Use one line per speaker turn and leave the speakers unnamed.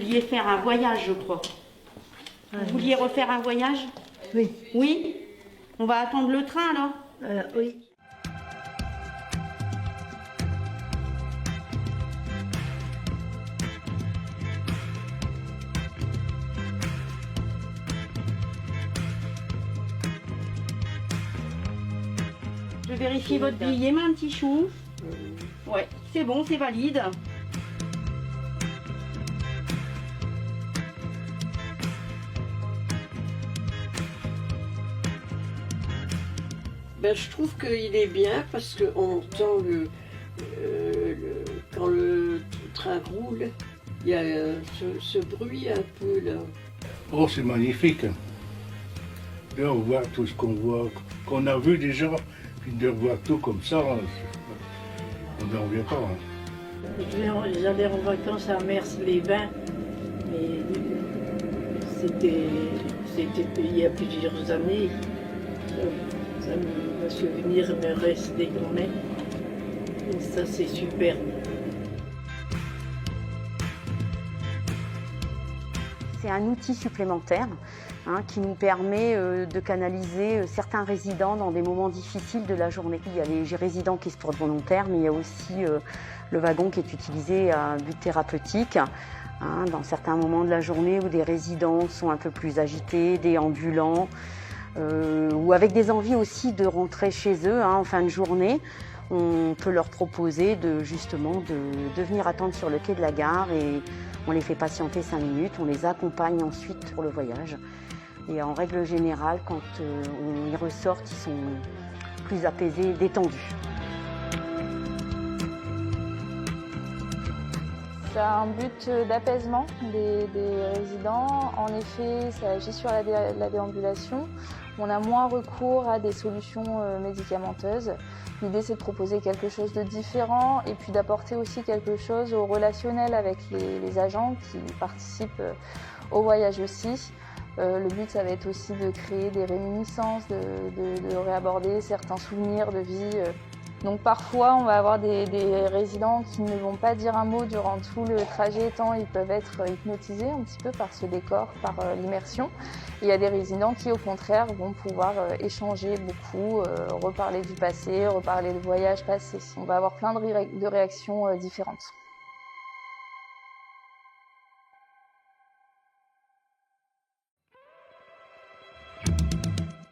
vouliez faire un voyage, je crois. Vous vouliez refaire un voyage?
Oui.
Oui? On va attendre le train alors?
Oui.
Je vérifie votre billet, mon petit chou. Ouais, c'est bon, c'est valide.
Ben, je trouve qu'il est bien parce qu'on entend quand le train roule, il y a ce bruit un peu là.
Oh, c'est magnifique. De revoir tout ce qu'on voit, qu'on a vu déjà, puis de revoir tout comme ça, on n'en revient pas. Hein.
J'allais en vacances à Mers-les-Bains, mais c'était il y a plusieurs années. Le souvenir me reste désormais. Et ça, c'est super.
C'est un outil supplémentaire qui nous permet de canaliser certains résidents dans des moments difficiles de la journée. Il y a les résidents qui se portent volontaires, mais il y a aussi le wagon qui est utilisé à but thérapeutique. Dans certains moments de la journée où des résidents sont un peu plus agités, déambulants, ou avec des envies aussi de rentrer chez eux en fin de journée, on peut leur proposer de venir attendre sur le quai de la gare et on les fait patienter 5 minutes, on les accompagne ensuite pour le voyage. Et en règle générale, quand on y ressort, ils sont plus apaisés, détendus.
Ça a un but d'apaisement des résidents. En effet, ça agit sur la déambulation. On a moins recours à des solutions médicamenteuses. L'idée, c'est de proposer quelque chose de différent et puis d'apporter aussi quelque chose au relationnel avec les agents qui participent au voyage aussi. Le but, ça va être aussi de créer des réminiscences, de réaborder certains souvenirs de vie. Donc parfois, on va avoir des résidents qui ne vont pas dire un mot durant tout le trajet, tant ils peuvent être hypnotisés un petit peu par ce décor, par l'immersion. Et il y a des résidents qui, au contraire, vont pouvoir échanger beaucoup, reparler du passé, reparler de voyages passés. On va avoir plein de réactions différentes.